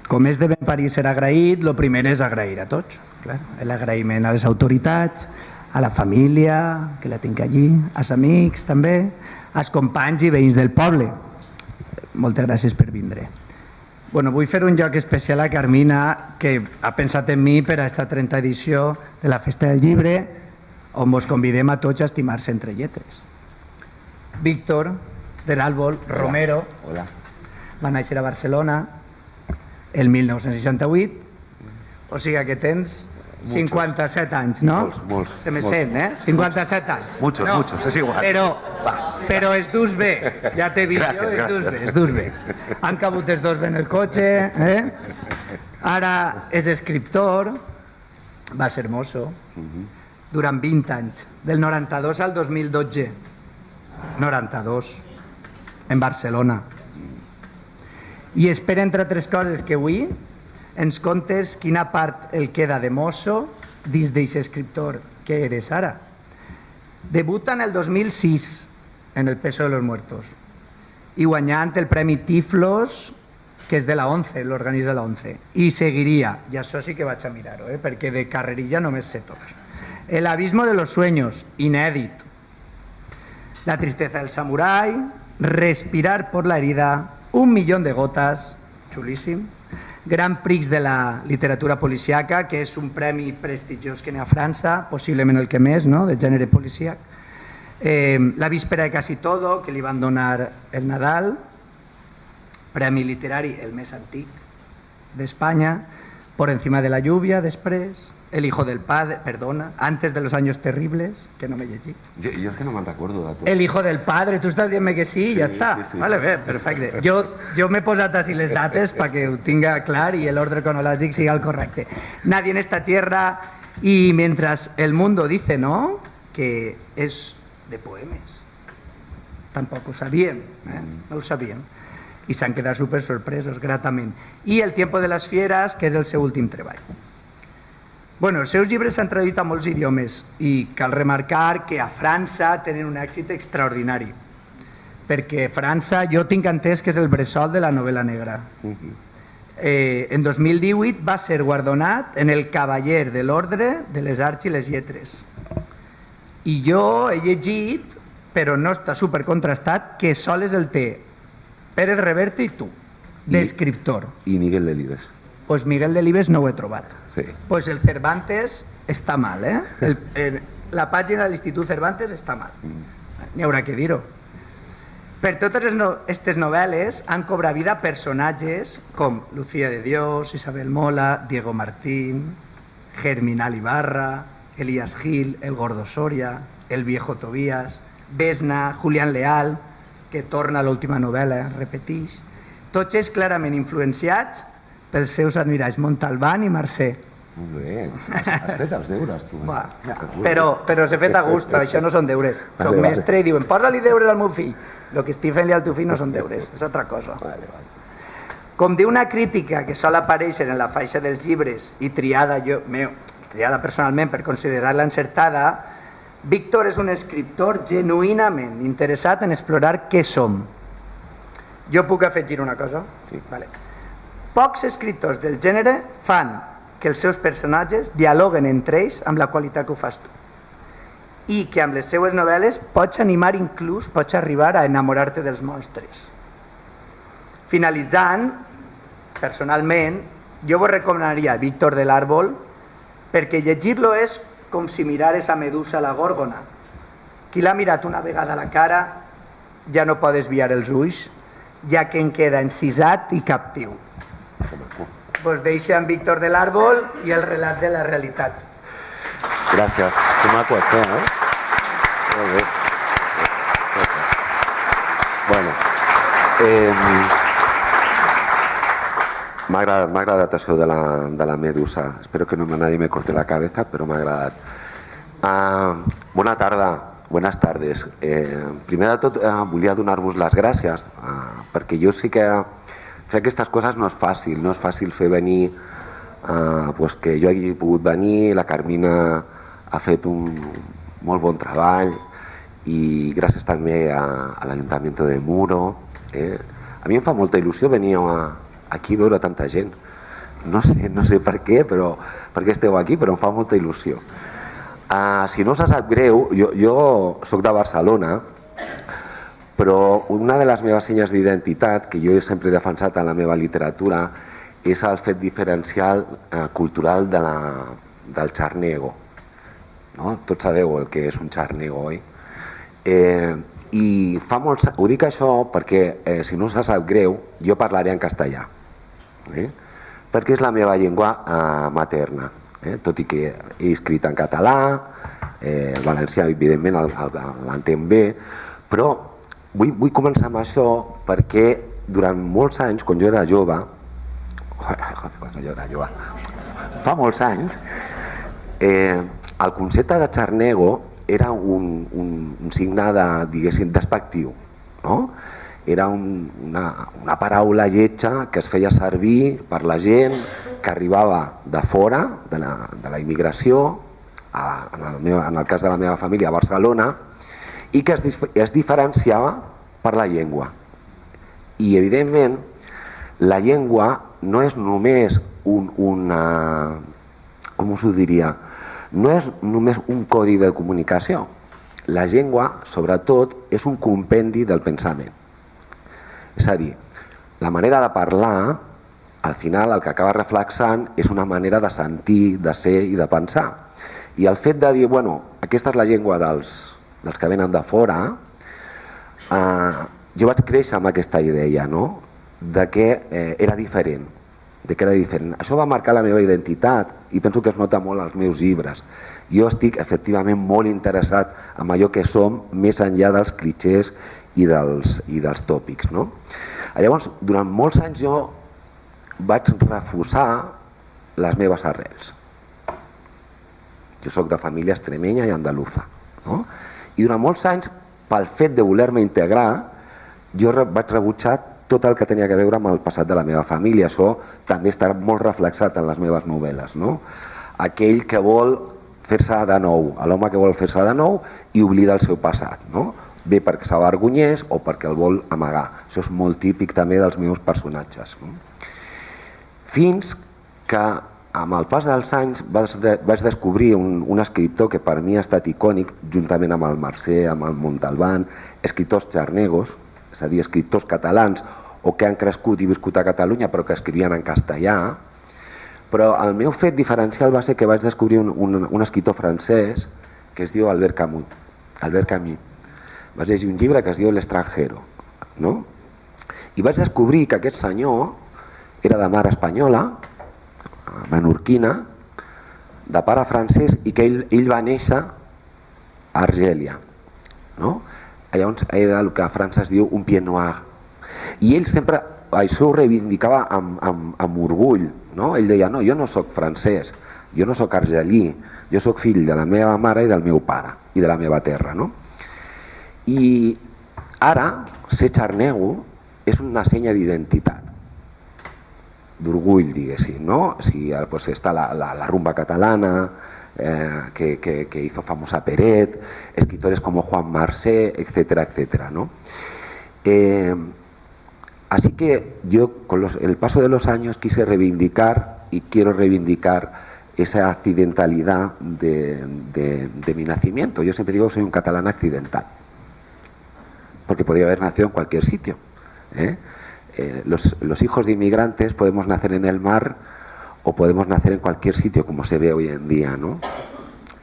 Com és de ben parir ser agraït, el primer és agrair a tots. L'agraïment a les autoritats, a la família, que la tinc allí, als amics també, als companys i veïns del poble. Moltes gràcies per vindre. Vull fer un lloc especial a Carmina, que ha pensat en mi per a aquesta 30a edició de la Festa del Llibre, on vos convidem a tots a estimar-se entre lletres. Víctor, de l'Àrbol, Romero, va néixer a Barcelona el 1968, o sigui que tens 57 anys, no? Molts. Se me sent, 57 anys. Muchos, és igual. Però es dus bé, ja t'he vist jo, es dus bé. Han cabut els dos bé en el cotxe, ara és escriptor, va ser mosso, durant 20 anys, del 92 al 2012, 92, en Barcelona. I espera, entre altres coses, que avui ens contes quina part el queda de mosso dins d'aquest escriptor que eres ara. Debuta en el 2006 en El peso de los muertos i guanyant el Premi Tiflos, que és de la ONCE, l'organisme de la ONCE, i seguiria, i això sí que vaig a mirar-ho, perquè de carrerilla només sé tots. El abismo de los sueños, inèdit. La tristeza del samurái, respirar por la herida, 1.000.000 de gotes, xulíssim. Gran Prix de la literatura policíaca, que és un premi prestigiós que n'hi ha a França, possiblement el que més, no?, de gènere policíac. La víspera de casi todo, que li van donar el Nadal. Premi literari el més antic d'Espanya. Por encima de la lluvia, després. El hijo del padre, perdona, antes de los años terribles, que no m'he llegit. Jo és que no me'n recordo de tot. El hijo del padre, tu estàs dient-me que sí, ja està. Sí. Vale, bé, perfecte. Jo m'he posat així les dates perquè ho tinga clar i l'ordre cronològic sigui el correcte. Nadie en esta tierra, y mientras el mundo dice no, que és de poemes. Tampoc ho sabíem, no ho sabíem. I s'han quedat super sorpresos, gratament. I El tiempo de las fieras, que és el seu últim treball. Els seus llibres s'han traduït a molts idiomes i cal remarcar que a França tenen un èxit extraordinari, perquè França jo tinc entès que és el bressol de la novel·la negra. En 2018 va ser guardonat en el Cavaller de l'Ordre de les Arts i les Lletres. I jo he llegit, però no està supercontrastat, que sols el té Pérez Reverte i tu, d'escriptor. I Miguel Delibes. Doncs Miguel Delibes no ho he trobat. Sí. Pues el Cervantes està mal, la pàgina de l'Institut Cervantes està mal. N'hi haurà que dir-ho. Per totes aquestes novel·les han cobrat vida personatges com Lucía de Dios, Isabel Mola, Diego Martín, Germinal Ibarra, Elías Gil, El Gordo Soria, El Viejo Tobías, Vesna, Julián Leal, que torna a l'última novel·la, repeteix. Tots ells clarament influenciats pels seus admirats Montalbán i Marcé. Molt bé, has fet els deures, tu. Però s'he fet a gust, això no són deures. Soc mestre i diuen, posa-li deures al meu fill. El que estic fent-li al teu fill no són deures, és altra cosa. Com diu una crítica que sol aparèixer en la faixa dels llibres i triada personalment per considerar-la encertada, Víctor és un escriptor genuïnament interessat en explorar què som. Jo puc afegir una cosa? Sí. Pocs escriptors del gènere fan que els seus personatges dialoguen entre ells amb la qualitat que ho fas tu. I que amb les seues novel·les pots animar, inclús pots arribar a enamorar-te dels monstres. Finalitzant, personalment, jo vos recomanaria Víctor de l'Àrbol perquè llegir-lo és com si mirares a Medusa la Gòrgona. Qui l'ha mirat una vegada a la cara ja no pot desviar els ulls, ja que en queda encisat i captiu. Vos deixo amb Víctor de l'Àrbol i el relat de la realitat. Gràcies. Que maco això, Molt bé. M'ha agradat això de la medusa. Espero que nadie me corte la cabeza, però m'ha agradat. Bona tarda, buenas tardes. Primer de tot, volia donar-vos les gràcies, perquè jo sí que fer aquestes coses no és fàcil fer venir, que jo hagi pogut venir, la Carmina ha fet un molt bon treball, i gràcies també a l'Ajuntament de Muro. A mi em fa molta il·lusió venir aquí a veure tanta gent. No sé per què, per què esteu aquí, però em fa molta il·lusió. Si no us sap greu, jo soc de Barcelona, però una de les meves senyes d'identitat, que jo sempre he defensat en la meva literatura, és el fet diferencial cultural del xarnego. Tots sabeu el que és un xarnego, oi? I ho dic això perquè, si no us sap greu, jo parlaré en castellà, perquè és la meva llengua materna, tot i que he escrit en català, el valencià evidentment l'entenc bé, però vull començar amb això perquè durant molts anys, quan jo era jove, fa molts anys, el concepte de xarnego era un signe diguéssim despectiu, no? Era una paraula lletja que es feia servir per la gent que arribava de fora de la immigració, en el cas de la meva família a Barcelona, i que es diferenciava per la llengua. I evidentment la llengua no és només com us ho diria, no és només un codi de comunicació. La llengua, sobretot, és un compendi del pensament. És a dir, la manera de parlar, al final el que acaba reflexant és una manera de sentir, de ser i de pensar. I el fet de dir, bueno, aquesta és la llengua dels que venen de fora, jo vaig créixer amb aquesta idea, no? De que era diferent. Això va marcar la meva identitat i penso que es nota molt als meus llibres. Jo estic efectivament molt interessat en allò que som més enllà dels clixés i dels tòpics, no? Llavors, durant molts anys jo vaig refusar les meves arrels. Jo soc de família extremenya i andaluza, no? I durant molts anys, pel fet de voler-me integrar, jo vaig rebutjar tot el que tenia que veure amb el passat de la meva família. Això també està molt reflexat en les meves novel·les, no? Aquell que vol fer-se de nou, l'home que vol fer-se de nou i oblida el seu passat, no? Bé perquè s'avergonyés o perquè el vol amagar. Això és molt típic també dels meus personatges, no? Fins que amb el pas dels anys vaig descobrir un escriptor que per mi ha estat icònic, juntament amb el Mercè, amb el Montalbán, escriptors xarnegos, és a dir, escriptors catalans o que han crescut i viscut a Catalunya però que escrivien en castellà. Però el meu fet diferencial va ser que vaig descobrir un escriptor francès que es diu Albert Camus. Vaig llegir un llibre que es diu L'Estrangero, no? I vaig descobrir que aquest senyor era de mare espanyola, menorquina, de pare francès, i que ell va néixer a Argèlia, no? Llavors era el que a França es diu un pied noir. I ell sempre això ho reivindicava amb orgull, no? Ell deia, no, jo no sóc francès, jo no sóc argelí, jo sóc fill de la meva mare i del meu pare i de la meva terra, no? I ara ser xarnego és una senya d'identitat, d'orgull, diguéssim, no? Si està la rumba catalana, que hizo famosa Peret, escritores como Juan Marsé, etcétera, etcétera, ¿no? Así que yo con el paso de los años quise reivindicar y quiero reivindicar esa accidentalidad de mi nacimiento. Yo siempre digo que soy un catalán accidental, porque podría haber nacido en cualquier sitio, los hijos de inmigrantes podemos nacer en el mar o podemos nacer en cualquier sitio, como se ve hoy en día, ¿no?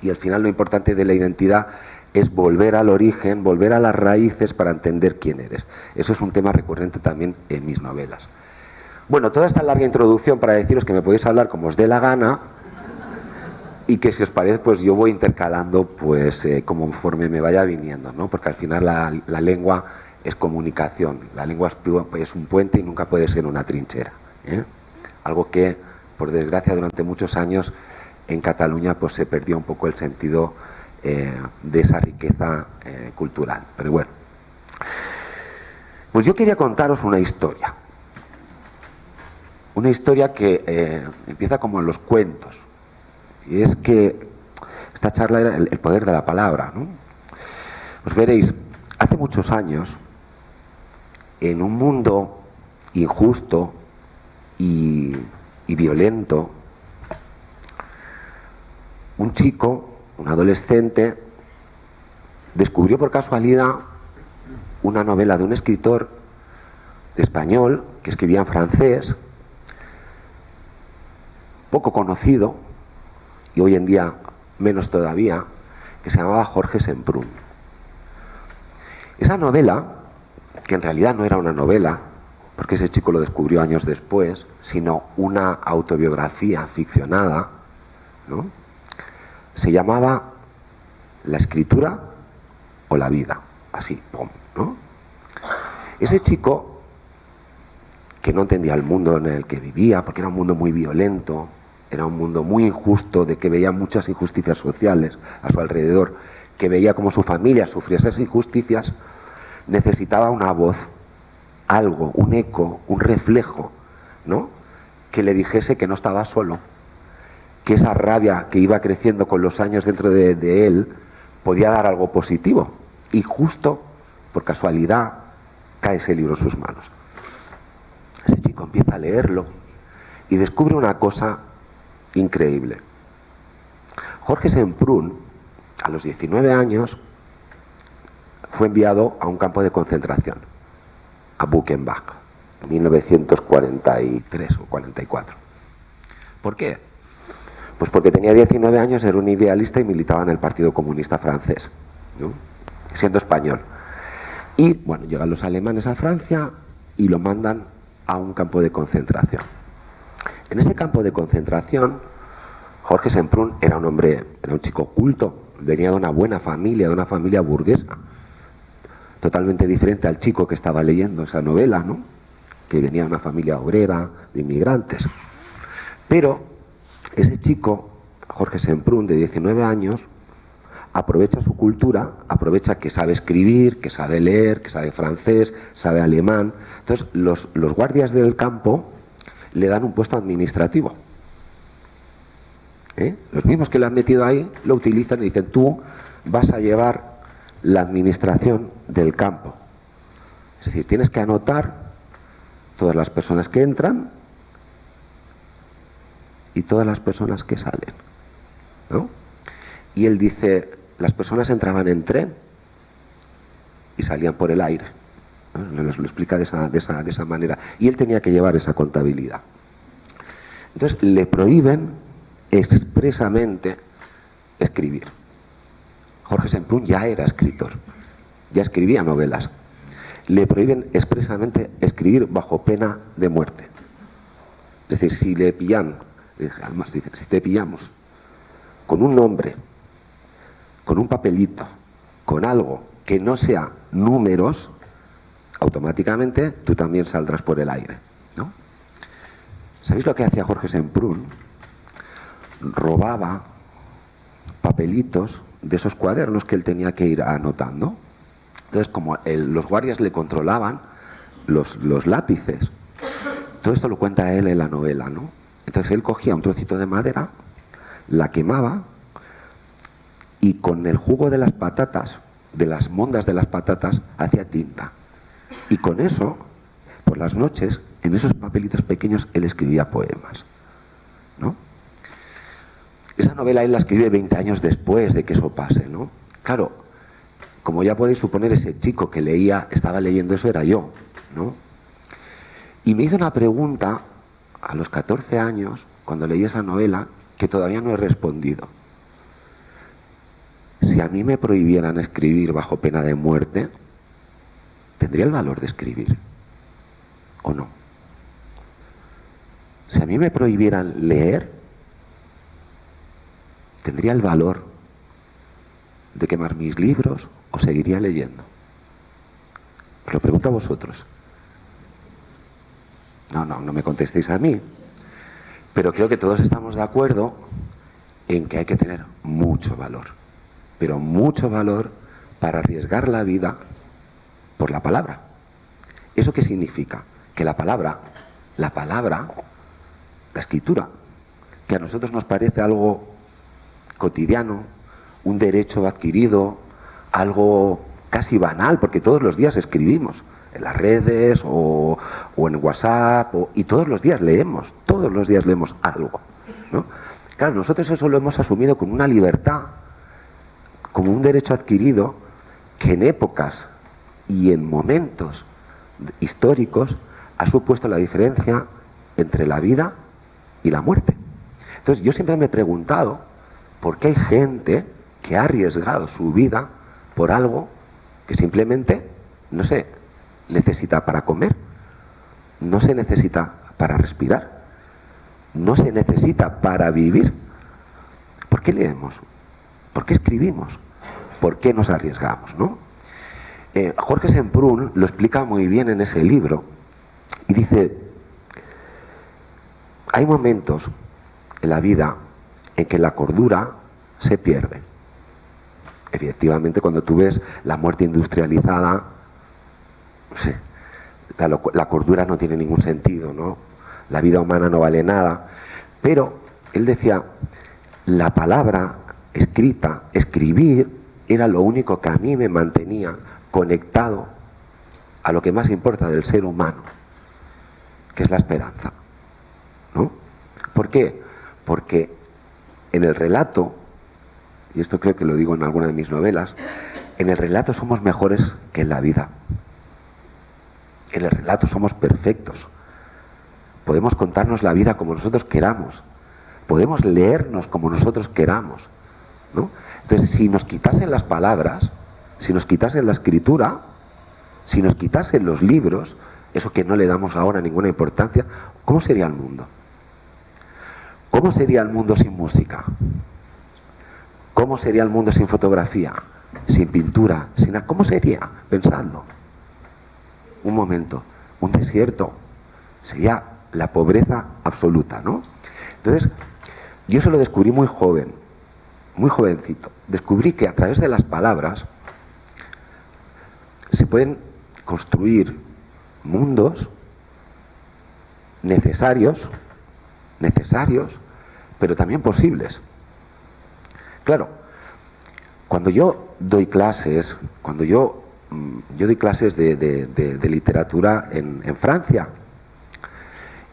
Y al final lo importante de la identidad es volver al origen, volver a las raíces para entender quién eres. Eso es un tema recurrente también en mis novelas. Bueno, toda esta larga introducción para deciros que me podéis hablar como os dé la gana y que si os parece, pues yo voy intercalando pues conforme me vaya viniendo, ¿no? Porque al final la lengua es comunicación, la lengua es un puente y nunca puede ser una trinchera, algo que, por desgracia, durante muchos años en Cataluña pues se perdió un poco el sentido de esa riqueza cultural. Pero bueno, pues yo quería contaros una historia que empieza como en los cuentos, y es que esta charla era el poder de la palabra, ¿no? Pues veréis, hace muchos años, en un mundo injusto y violento, un chico, un adolescente, descubrió por casualidad una novela de un escritor español que escribía en francés, poco conocido, y hoy en día menos todavía, que se llamaba Jorge Semprún. Esa novela, que en realidad no era una novela, porque ese chico lo descubrió años después, sino una autobiografía ficcionada, ¿no?, se llamaba La escritura o la vida, así, pum, ¿no? Ese chico, que no entendía el mundo en el que vivía, porque era un mundo muy violento, era un mundo muy injusto, de que veía muchas injusticias sociales a su alrededor, que veía cómo su familia sufría esas injusticias, necesitaba una voz, algo, un eco, un reflejo, ¿no?, que le dijese que no estaba solo, que esa rabia que iba creciendo con los años dentro de él podía dar algo positivo. Y justo, por casualidad, cae ese libro en sus manos. Ese chico empieza a leerlo y descubre una cosa increíble. Jorge Semprún, a los 19 años, fue enviado a un campo de concentración, a Buchenwald, en 1943 o 44. ¿Por qué? Pues porque tenía 19 años, era un idealista y militaba en el Partido Comunista francés, ¿no?, siendo español. Y bueno, llegan los alemanes a Francia y lo mandan a un campo de concentración. En ese campo de concentración, Jorge Semprún era un hombre, era un chico culto, venía de una buena familia, de una familia burguesa, totalmente diferente al chico que estaba leyendo esa novela, ¿no?, que venía de una familia obrera, de inmigrantes. Pero ese chico, Jorge Semprún, de 19 años, aprovecha su cultura, aprovecha que sabe escribir, que sabe leer, que sabe francés, sabe alemán. Entonces, los guardias del campo le dan un puesto administrativo. Los mismos que le han metido ahí lo utilizan y dicen: tú vas a llevar la administración del campo. Es decir, tienes que anotar todas las personas que entran y todas las personas que salen, ¿no? Y él dice, las personas entraban en tren y salían por el aire, ¿no? Nos lo explica de esa manera. Y él tenía que llevar esa contabilidad. Entonces le prohíben expresamente escribir. Jorge Semprún ya era escritor, ya escribía novelas. Le prohíben expresamente escribir bajo pena de muerte. Es decir, si le pillan, además dice, si te pillamos con un nombre, con un papelito, con algo que no sea números, automáticamente tú también saldrás por el aire, ¿no? ¿Sabéis lo que hacía Jorge Semprún? Robaba papelitos de esos cuadernos que él tenía que ir anotando. Entonces, como los guardias le controlaban los lápices, todo esto lo cuenta él en la novela, ¿no? Entonces él cogía un trocito de madera, la quemaba y con el jugo de las patatas, de las mondas de las patatas, hacía tinta. Y con eso, por las noches, en esos papelitos pequeños, él escribía poemas, ¿no? Esa novela él la escribe 20 años después de que eso pase, ¿no? Claro, como ya podéis suponer, ese chico que leía, estaba leyendo eso, era yo, ¿no? Y me hizo una pregunta a los 14 años, cuando leí esa novela, que todavía no he respondido. Si a mí me prohibieran escribir bajo pena de muerte, ¿tendría el valor de escribir? ¿O no? Si a mí me prohibieran leer, ¿tendría el valor de quemar mis libros o seguiría leyendo? Os lo pregunto a vosotros. No me contestéis a mí. Pero creo que todos estamos de acuerdo en que hay que tener mucho valor, pero mucho valor para arriesgar la vida por la palabra. ¿Eso qué significa? Que la palabra, la escritura, que a nosotros nos parece algo cotidiano, un derecho adquirido, algo casi banal, porque todos los días escribimos en las redes o en WhatsApp, y todos los días leemos algo, ¿no? Claro, nosotros eso lo hemos asumido como una libertad, como un derecho adquirido, que en épocas y en momentos históricos ha supuesto la diferencia entre la vida y la muerte. Entonces yo siempre me he preguntado por qué hay gente que ha arriesgado su vida por algo que simplemente no se necesita para comer, no se necesita para respirar, no se necesita para vivir. ¿Por qué leemos? ¿Por qué escribimos? ¿Por qué nos arriesgamos, no? Jorge Semprún lo explica muy bien en ese libro y dice: hay momentos en la vida en que la cordura se pierde. Efectivamente, cuando tú ves la muerte industrializada, la cordura no tiene ningún sentido, ¿no? La vida humana no vale nada. Pero él decía, la palabra escrita, escribir, era lo único que a mí me mantenía conectado a lo que más importa del ser humano, que es la esperanza, ¿no? ¿Por qué? Porque en el relato, y esto creo que lo digo en alguna de mis novelas, en el relato somos mejores que en la vida. En el relato somos perfectos. Podemos contarnos la vida como nosotros queramos. Podemos leernos como nosotros queramos, ¿no? Entonces, si nos quitasen las palabras, si nos quitasen la escritura, si nos quitasen los libros, eso que no le damos ahora ninguna importancia, ¿cómo sería el mundo? ¿Cómo sería el mundo sin música? ¿Cómo sería el mundo sin fotografía? Sin pintura, sin nada. ¿Cómo sería? Pensadlo. Un momento, un desierto. Sería la pobreza absoluta, ¿no? Entonces, yo eso lo descubrí muy joven, muy jovencito. Descubrí que a través de las palabras se pueden construir mundos necesarios, pero también posibles. Claro, cuando yo doy clases, yo doy clases de literatura en Francia,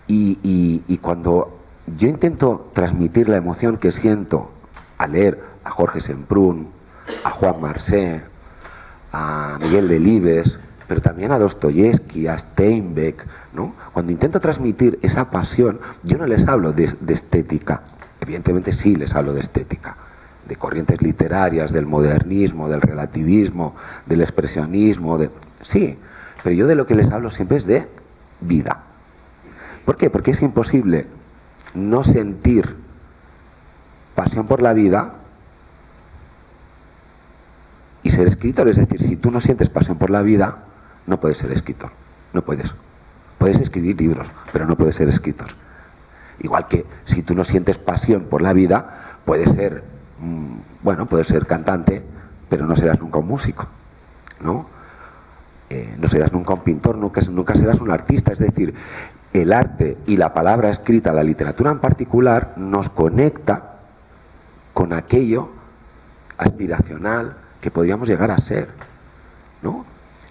y cuando yo intento transmitir la emoción que siento al leer a Jorge Semprún, a Juan Marcé, a Miguel Delibes, pero también a Dostoyevsky, a Steinbeck, ¿no? Cuando intento transmitir esa pasión, yo no les hablo de estética. Evidentemente sí les hablo de estética, de corrientes literarias, del modernismo, del relativismo, del expresionismo, sí, pero yo de lo que les hablo siempre es de vida. ¿Por qué? Porque es imposible no sentir pasión por la vida y ser escritor. Es decir, si tú no sientes pasión por la vida, no puedes ser escritor. No puedes. Puedes escribir libros, pero no puedes ser escritor. Igual que si tú no sientes pasión por la vida, puedes ser, puedes ser cantante, pero no serás nunca un músico, ¿no? No serás nunca un pintor, nunca serás un artista. Es decir, el arte y la palabra escrita, la literatura en particular, nos conecta con aquello aspiracional que podríamos llegar a ser, ¿no?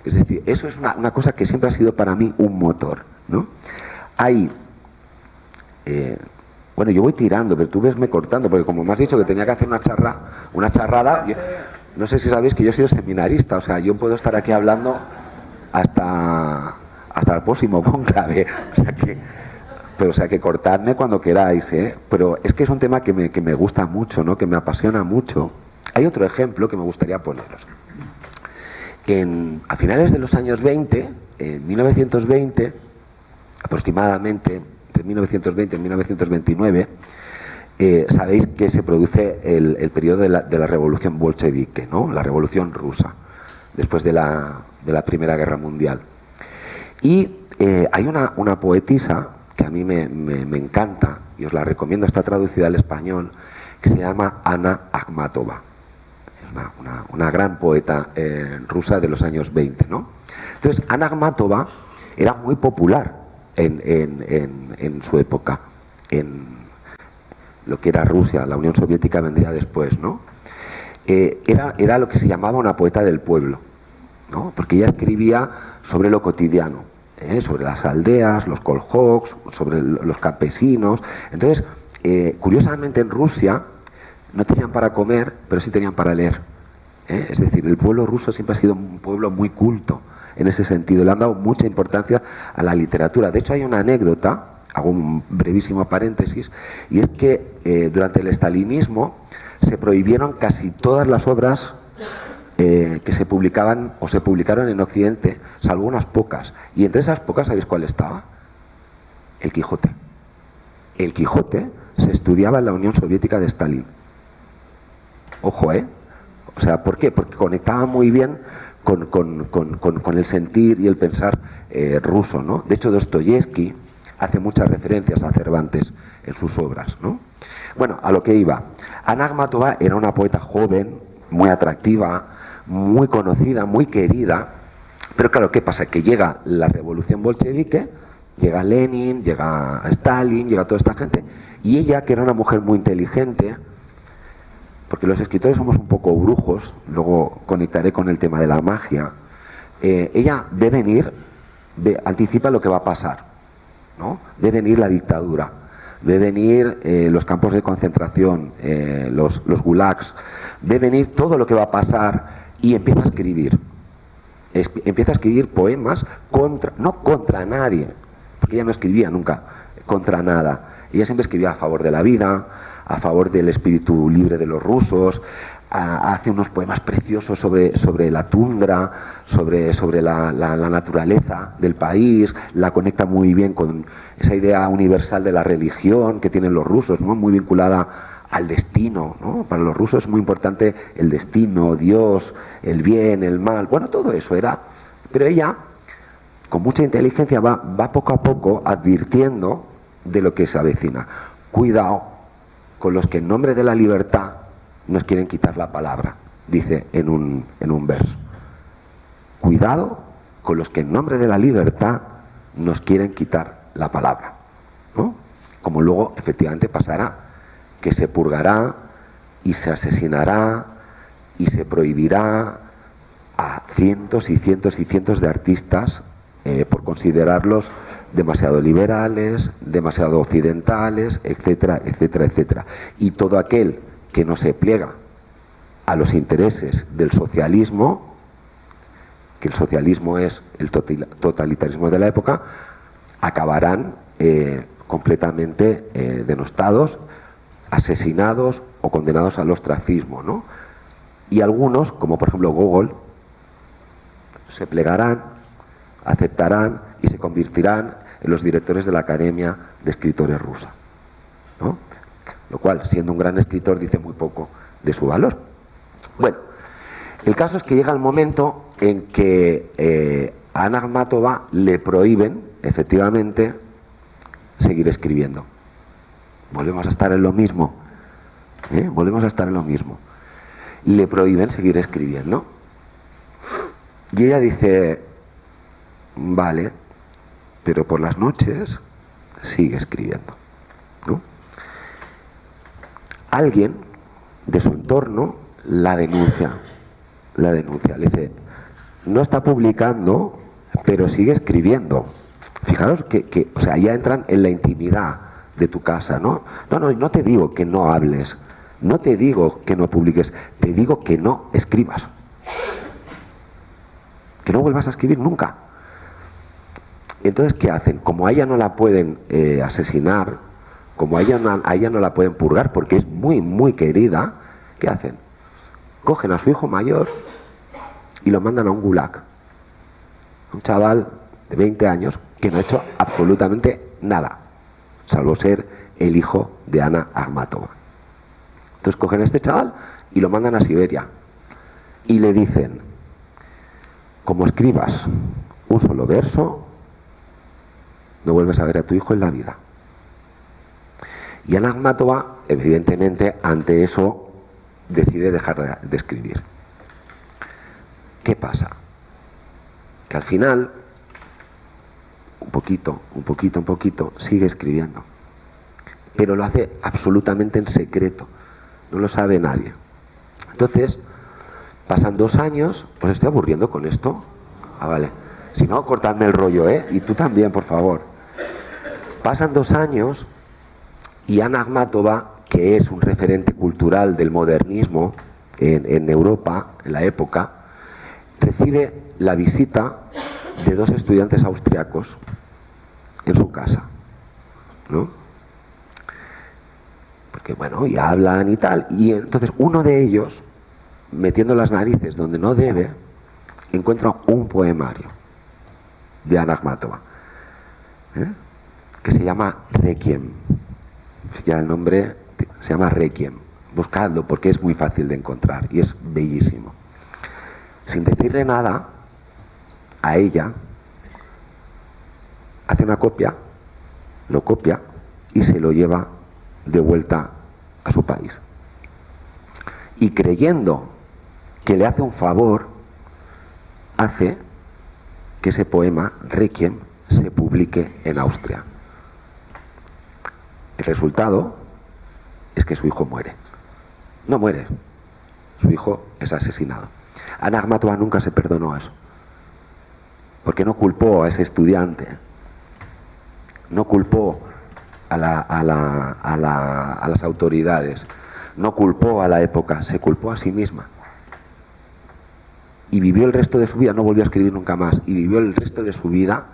Es decir, eso es una cosa que siempre ha sido para mí un motor, ¿no? Hay, yo voy tirando, pero tú vesme cortando, porque como me has dicho que tenía que hacer una charrada, no sé si sabéis que yo he sido seminarista, o sea, yo puedo estar aquí hablando hasta el próximo cónclave, o sea que cortadme cuando queráis, ¿eh? Pero es que es un tema que me gusta mucho, ¿no? Que me apasiona mucho. Hay otro ejemplo que me gustaría poneros. A finales de los años 20, en 1920, aproximadamente, entre 1920 y 1929, sabéis que se produce el periodo de la revolución bolchevique, ¿no? La revolución rusa, después de la Primera Guerra Mundial. Y hay una poetisa que a mí me encanta, y os la recomiendo, está traducida al español, que se llama Anna Akhmatova. Es una gran poeta rusa de los años 20, ¿no? Entonces, Anna Akhmatova era muy popular en su época, en lo que era Rusia. La Unión Soviética vendría después, ¿no? Era lo que se llamaba una poeta del pueblo, ¿no? Porque ella escribía sobre lo cotidiano, sobre las aldeas, los kolkhozs, sobre los campesinos. Entonces, curiosamente en Rusia no tenían para comer, pero sí tenían para leer. Es decir, el pueblo ruso siempre ha sido un pueblo muy culto en ese sentido. Le han dado mucha importancia a la literatura. De hecho, hay una anécdota, hago un brevísimo paréntesis, y es que durante el estalinismo se prohibieron casi todas las obras que se publicaban o se publicaron en Occidente, salvo unas pocas. Y entre esas pocas, ¿sabéis cuál estaba? El Quijote. El Quijote se estudiaba en la Unión Soviética de Stalin. Ojo, ¿eh? O sea, ¿por qué? Porque conectaba muy bien con el sentir y el pensar ruso, ¿no? De hecho, Dostoyevsky hace muchas referencias a Cervantes en sus obras, ¿no? Bueno, a lo que iba. Anna Akhmatova era una poeta joven, muy atractiva, muy conocida, muy querida, pero claro, ¿qué pasa? Que llega la revolución bolchevique, llega Lenin, llega Stalin, llega toda esta gente, y ella, que era una mujer muy inteligente, porque los escritores somos un poco brujos, luego conectaré con el tema de la magia, ella ve venir, anticipa lo que va a pasar, ¿no? Ve venir la dictadura, ve venir los campos de concentración, los gulags, ve venir todo lo que va a pasar y empieza a escribir. Empieza a escribir poemas no contra nadie, porque ella no escribía nunca contra nada. Ella siempre escribía a favor de la vida, a favor del espíritu libre de los rusos, hace unos poemas preciosos sobre la tundra, sobre la naturaleza del país, la conecta muy bien con esa idea universal de la religión que tienen los rusos, ¿no? Muy vinculada al destino, ¿no? Para los rusos es muy importante el destino, Dios, el bien, el mal, bueno, todo eso era. Pero ella, con mucha inteligencia, va poco a poco advirtiendo de lo que se avecina. Cuidado con los que en nombre de la libertad nos quieren quitar la palabra, dice en un verso. Cuidado con los que en nombre de la libertad nos quieren quitar la palabra, ¿no? Como luego efectivamente pasará, que se purgará y se asesinará y se prohibirá a cientos y cientos y cientos de artistas por considerarlos demasiado liberales, demasiado occidentales, etcétera, etcétera, etcétera. Y todo aquel que no se pliega a los intereses del socialismo, que el socialismo es el totalitarismo de la época, acabarán completamente denostados, asesinados o condenados al ostracismo, ¿no? Y algunos, como por ejemplo Gogol, se plegarán, aceptarán y se convertirán en los directores de la Academia de Escritores rusa, ¿no? Lo cual, siendo un gran escritor, dice muy poco de su valor. Bueno, el caso es que llega el momento en que a Anna Akhmatova le prohíben, efectivamente, seguir escribiendo. Volvemos a estar en lo mismo. Volvemos a estar en lo mismo. Le prohíben seguir escribiendo. Y ella dice, vale, pero por las noches sigue escribiendo, ¿no? Alguien de su entorno la denuncia, le dice, no está publicando, pero sigue escribiendo. Fijaros que o sea, ya entran en la intimidad de tu casa, ¿no? No te digo que no hables, no te digo que no publiques, te digo que no escribas, que no vuelvas a escribir nunca. Entonces, ¿qué hacen? Como a ella no la pueden asesinar, como a ella no la pueden purgar porque es muy, muy querida, ¿qué hacen? Cogen a su hijo mayor y lo mandan a un gulag. Un chaval de 20 años que no ha hecho absolutamente nada, salvo ser el hijo de Anna Akhmatova. Entonces cogen a este chaval y lo mandan a Siberia y le dicen, como escribas un solo verso, no vuelves a ver a tu hijo en la vida. Y Ana Akhmatova, evidentemente, ante eso, decide dejar de escribir. ¿Qué pasa? Que al final, un poquito, sigue escribiendo. Pero lo hace absolutamente en secreto. No lo sabe nadie. Entonces, pasan 2 años, ¿os estoy aburriendo con esto? Ah, vale. Si no, cortadme el rollo, ¿eh? Y tú también, por favor. Pasan 2 años y Ana Akhmatova, que es un referente cultural del modernismo en Europa, en la época, recibe la visita de 2 estudiantes austriacos en su casa, ¿no? Porque, bueno, y hablan y tal. Y entonces uno de ellos, metiendo las narices donde no debe, encuentra un poemario de Ana Akhmatova, que se llama Requiem. Ya el nombre se llama Requiem. Buscadlo porque es muy fácil de encontrar y es bellísimo. Sin decirle nada a ella, hace una copia, lo copia y se lo lleva de vuelta a su país. Y creyendo que le hace un favor, hace que ese poema, Requiem, se publique en Austria. El resultado es que su hijo muere. No muere, su hijo es asesinado. Ana Akhmatova nunca se perdonó eso, porque no culpó a ese estudiante, no culpó a las autoridades, no culpó a la época, se culpó a sí misma. Y vivió el resto de su vida, no volvió a escribir nunca más, y vivió el resto de su vida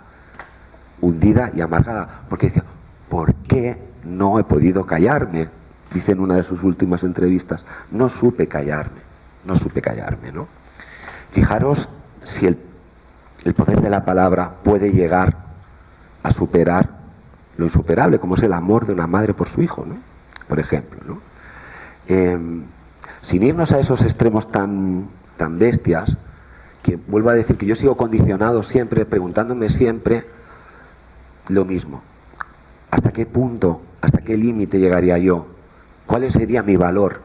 hundida y amargada, porque decía, ¿por qué no he podido callarme? Dice en una de sus últimas entrevistas, no supe callarme, ¿no? Fijaros si el poder de la palabra puede llegar a superar lo insuperable, como es el amor de una madre por su hijo, ¿no? Por ejemplo, ¿no? Sin irnos a esos extremos tan bestias, que vuelvo a decir que yo sigo condicionado siempre, preguntándome siempre lo mismo. ¿Hasta qué punto, hasta qué límite llegaría yo? ¿Cuál sería mi valor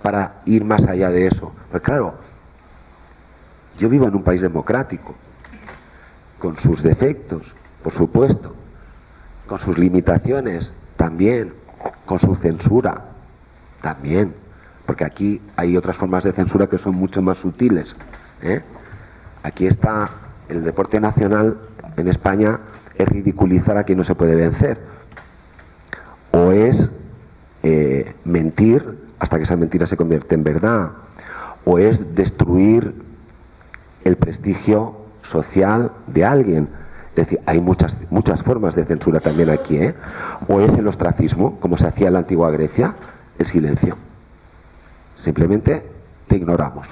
para ir más allá de eso? Pues claro, yo vivo en un país democrático, con sus defectos, por supuesto, con sus limitaciones también, con su censura también, porque aquí hay otras formas de censura que son mucho más sutiles, ¿eh? Aquí está el deporte nacional en España, es ridiculizar a quien no se puede vencer, o es mentir hasta que esa mentira se convierte en verdad, o es destruir el prestigio social de alguien. Es decir, hay muchas formas de censura también aquí, ¿eh? O es el ostracismo, como se hacía en la antigua Grecia, el silencio. Simplemente te ignoramos.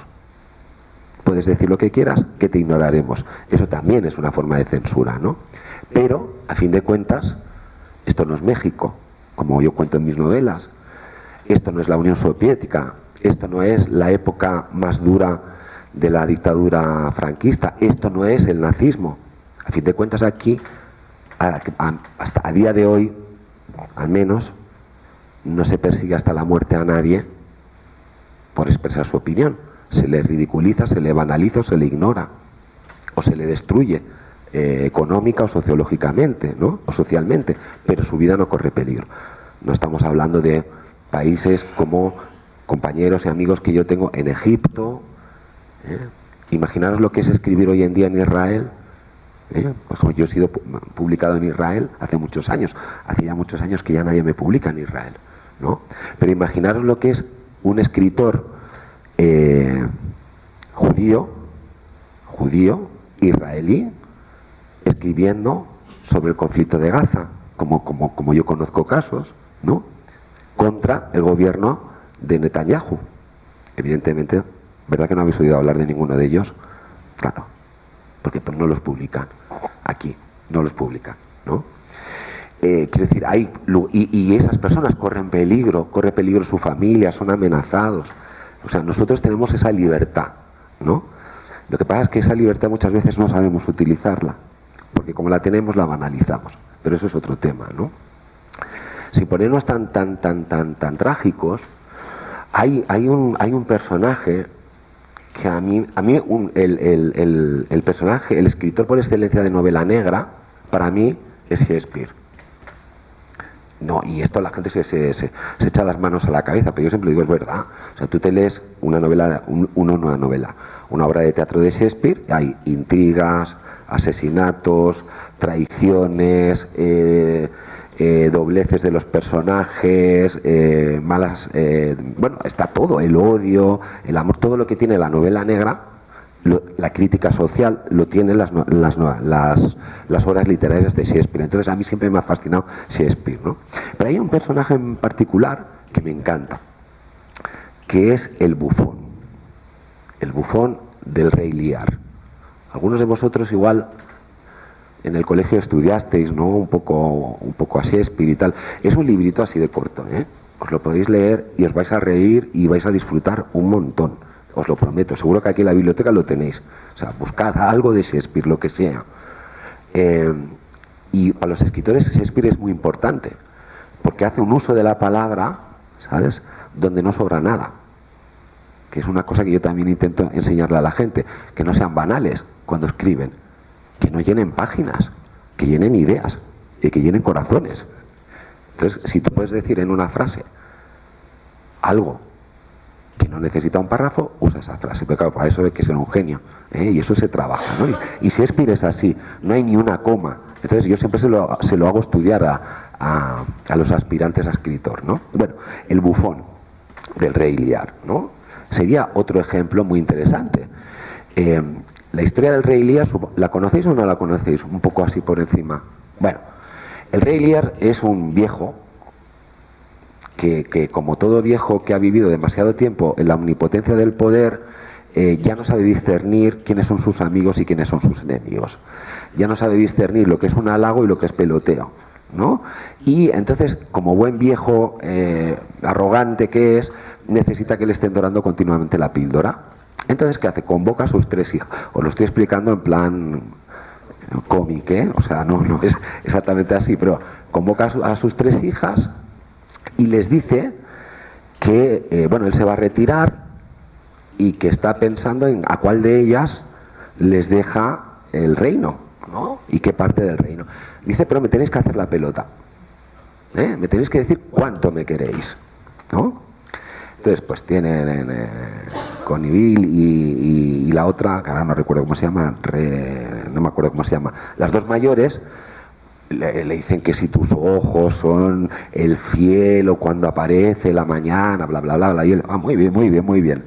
Puedes decir lo que quieras, que te ignoraremos. Eso también es una forma de censura, ¿no? Pero, a fin de cuentas, esto no es México, como yo cuento en mis novelas. Esto no es la Unión Soviética. Esto no es la época más dura de la dictadura franquista. Esto no es el nazismo. A fin de cuentas, aquí, hasta a día de hoy, al menos, no se persigue hasta la muerte a nadie por expresar su opinión. Se le ridiculiza, se le banaliza o se le ignora, o se le destruye económica o sociológicamente, ¿no? O socialmente, pero su vida no corre peligro. No estamos hablando de países como compañeros y amigos que yo tengo en Egipto. Imaginaros lo que es escribir hoy en día en Israel. Por ejemplo, yo he sido publicado en Israel hace muchos años. Hace ya muchos años que ya nadie me publica en Israel, ¿no? Pero imaginaros lo que es un escritor judío, israelí, escribiendo sobre el conflicto de Gaza, como yo conozco casos, ¿no? Contra el gobierno de Netanyahu. Evidentemente, ¿verdad que no habéis oído hablar de ninguno de ellos? Claro, porque pues no los publican aquí, no los publican, ¿no? Quiero decir, y esas personas corre peligro su familia, son amenazados. O sea, nosotros tenemos esa libertad, ¿no? Lo que pasa es que esa libertad muchas veces no sabemos utilizarla, porque como la tenemos la banalizamos, pero eso es otro tema, ¿no? Sin ponernos tan trágicos, hay un personaje que a mí el personaje, el escritor por excelencia de novela negra, para mí es Shakespeare. No, y esto la gente se echa las manos a la cabeza, pero yo siempre digo, es verdad. O sea, tú te lees una novela, una obra de teatro de Shakespeare, hay intrigas, asesinatos, traiciones, dobleces de los personajes, bueno, está todo, el odio, el amor, todo lo que tiene la novela negra, la crítica social lo tienen las obras literarias de Shakespeare. Entonces a mí siempre me ha fascinado Shakespeare, ¿no? Pero hay un personaje en particular que me encanta, que es el bufón del Rey Lear. Algunos de vosotros igual en el colegio estudiasteis, ¿no? un poco a Shakespeare y tal. Es un librito así de corto, ¿eh? Os lo podéis leer y os vais a reír y vais a disfrutar un montón. Os lo prometo, seguro que aquí en la biblioteca lo tenéis. O sea, buscad algo de Shakespeare, lo que sea. Y para los escritores Shakespeare es muy importante, porque hace un uso de la palabra, ¿sabes?, donde no sobra nada. Que es una cosa que yo también intento enseñarle a la gente, que no sean banales cuando escriben, que no llenen páginas, que llenen ideas y que llenen corazones. Entonces, si tú puedes decir en una frase algo que no necesita un párrafo, usa esa frase, pero claro, para eso hay que ser un genio, ¿eh? Y eso se trabaja, ¿no? Y si Shakespeare es así, no hay ni una coma. Entonces yo siempre se lo hago estudiar a los aspirantes a escritor, ¿no? Bueno, el bufón del Rey Lear, ¿no? Sería otro ejemplo muy interesante. La historia del Rey Lear, ¿la conocéis o no la conocéis? Un poco así por encima. Bueno, el Rey Lear es un viejo que como todo viejo que ha vivido demasiado tiempo en la omnipotencia del poder, ya no sabe discernir quiénes son sus amigos y quiénes son sus enemigos. Ya no sabe discernir lo que es un halago y lo que es peloteo, ¿no? Y entonces, como buen viejo arrogante que es, necesita que le estén dorando continuamente la píldora. Entonces, ¿qué hace? Convoca a sus 3 hijas. Os lo estoy explicando en plan cómic, ¿eh? O sea, no es exactamente así, pero convoca a sus 3 hijas y les dice que, bueno, él se va a retirar y que está pensando en a cuál de ellas les deja el reino, ¿no? Y qué parte del reino. Dice, pero me tenéis que hacer la pelota, ¿eh? Me tenéis que decir cuánto me queréis, ¿no? Entonces, pues tienen Conybeare y la otra, que ahora no recuerdo cómo se llama, no me acuerdo cómo se llama, las 2 mayores. Le dicen que si tus ojos son el cielo cuando aparece la mañana, bla, bla, bla, bla. Y él, muy bien, muy bien, muy bien.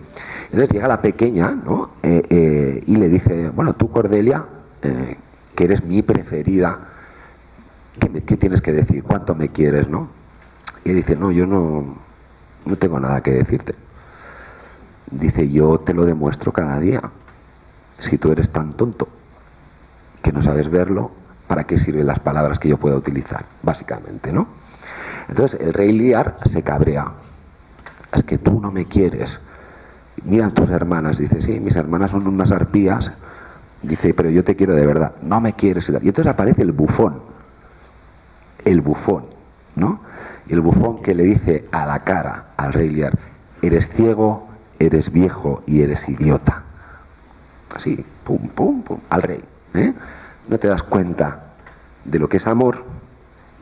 Entonces llega la pequeña, ¿no? Y le dice, bueno, tú, Cordelia, que eres mi preferida, ¿qué tienes que decir? ¿Cuánto me quieres, no? Y él dice, no, yo no tengo nada que decirte. Dice, yo te lo demuestro cada día. Si tú eres tan tonto que no sabes verlo, ¿para qué sirven las palabras que yo pueda utilizar? Básicamente, ¿no? Entonces el Rey Lear se cabrea. Es que tú no me quieres. Mira tus hermanas. Dice, sí, mis hermanas son unas arpías. Dice, pero yo te quiero de verdad. No me quieres. Y entonces aparece el bufón. El bufón, ¿no? Y el bufón que le dice a la cara al Rey Lear, eres ciego, eres viejo y eres idiota. Así, pum, pum, pum, al rey, ¿eh? No te das cuenta de lo que es amor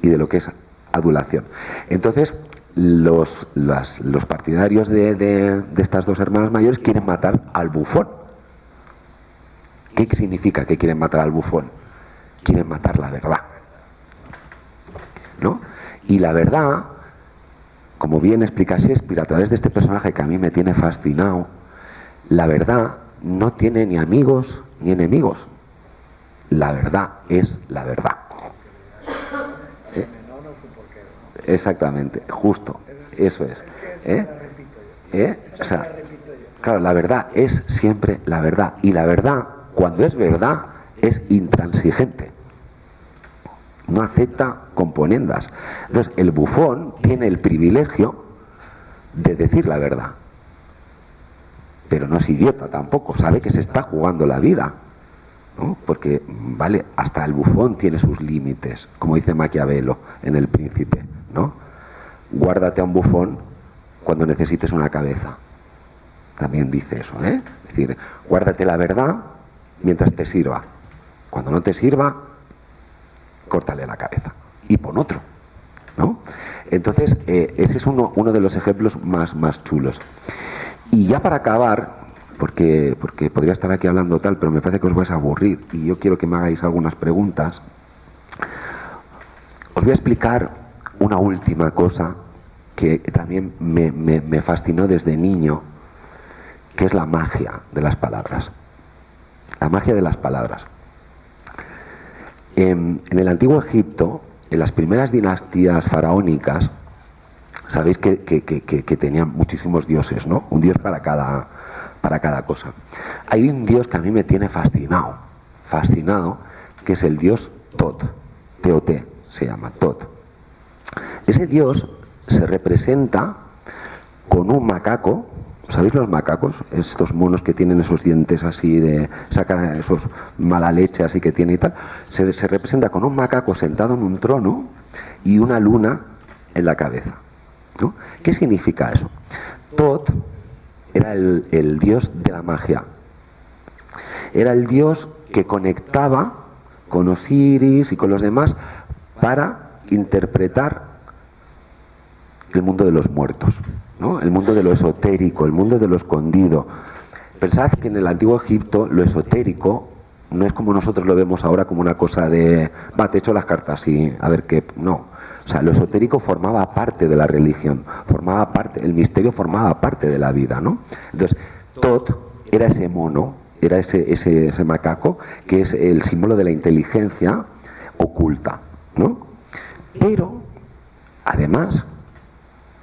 y de lo que es adulación. Entonces, los partidarios de estas 2 hermanas mayores quieren matar al bufón. ¿Qué significa que quieren matar al bufón? Quieren matar la verdad, ¿no? Y la verdad, como bien explica Shakespeare a través de este personaje que a mí me tiene fascinado, la verdad no tiene ni amigos ni enemigos. La verdad es la verdad. Exactamente, justo, eso es. O sea, claro, la verdad es siempre la verdad. Y la verdad, cuando es verdad, es intransigente. No acepta componendas. Entonces, el bufón tiene el privilegio de decir la verdad. Pero no es idiota tampoco, sabe que se está jugando la vida. ¿no? Porque, vale, hasta el bufón tiene sus límites, como dice Maquiavelo en El Príncipe, ¿no? Guárdate a un bufón cuando necesites una cabeza. También dice eso, ¿eh? Es decir, guárdate la verdad mientras te sirva. Cuando no te sirva, córtale la cabeza y pon otro, ¿no? Entonces, ese es uno de los ejemplos más chulos. Y ya para acabar, porque podría estar aquí hablando tal, pero me parece que os vais a aburrir y yo quiero que me hagáis algunas preguntas, os voy a explicar una última cosa que también me fascinó desde niño, que es la magia de las palabras. La magia de las palabras. En el antiguo Egipto, en las primeras dinastías faraónicas, sabéis que tenían muchísimos dioses, ¿no? Un dios para cada cosa. Hay un dios que a mí me tiene fascinado, que es el dios Tot, T-O-T, se llama Tot. Ese dios se representa con un macaco. ¿Sabéis los macacos? Estos monos que tienen esos dientes así de... sacan esos mala leche así que tiene y tal. Se representa con un macaco sentado en un trono y una luna en la cabeza, ¿no? ¿Qué significa eso? Tot era el dios de la magia. Era el dios que conectaba con Osiris y con los demás para interpretar el mundo de los muertos, ¿no? El mundo de lo esotérico, el mundo de lo escondido. Pensad que en el antiguo Egipto lo esotérico no es como nosotros lo vemos ahora, como una cosa de, va, te echo las cartas y a ver qué... No. O sea, lo esotérico formaba parte de la religión, formaba parte, el misterio formaba parte de la vida, ¿no? Entonces, Tot era ese mono, era ese macaco, que es el símbolo de la inteligencia oculta, ¿no? Pero, además,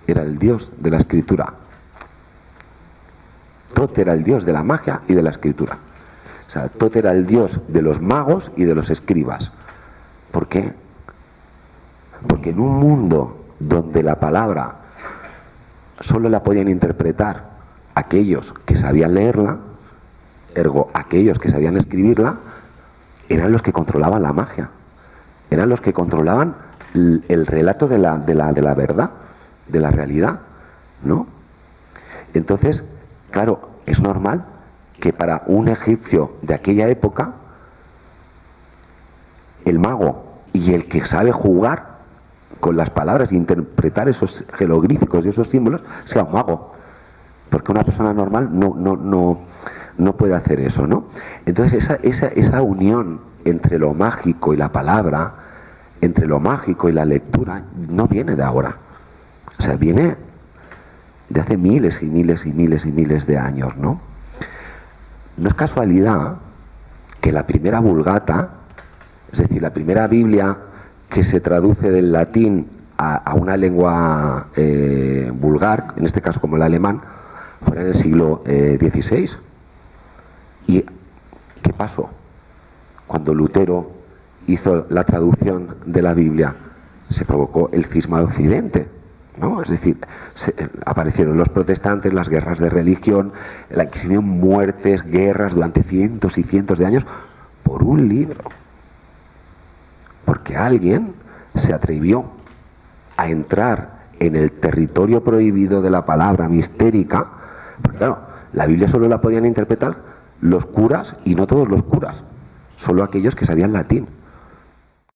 era el dios de la escritura. Tot era el dios de la magia y de la escritura. O sea, Tot era el dios de los magos y de los escribas. ¿Por qué? Porque en un mundo donde la palabra solo la podían interpretar aquellos que sabían leerla, ergo aquellos que sabían escribirla, eran los que controlaban la magia, eran los que controlaban el relato de la verdad, de la realidad, ¿no? Entonces, claro, es normal que para un egipcio de aquella época, el mago y el que sabe jugar con las palabras e interpretar esos jeroglíficos y esos símbolos sea un mago, porque una persona normal no puede hacer eso, ¿no? Entonces esa unión entre lo mágico y la palabra, entre lo mágico y la lectura, no viene de ahora, o sea, viene de hace miles y miles y miles y miles de años, ¿no? No es casualidad que la primera Vulgata, es decir, la primera Biblia que se traduce del latín a una lengua vulgar, en este caso como el alemán, fue en el siglo XVI. ¿Y qué pasó? Cuando Lutero hizo la traducción de la Biblia, se provocó el cisma de Occidente, ¿no? Es decir, aparecieron los protestantes, las guerras de religión, la Inquisición, muertes, guerras durante cientos y cientos de años por un libro. Porque alguien se atrevió a entrar en el territorio prohibido de la palabra mistérica, porque claro, la Biblia solo la podían interpretar los curas y no todos los curas, solo aquellos que sabían latín.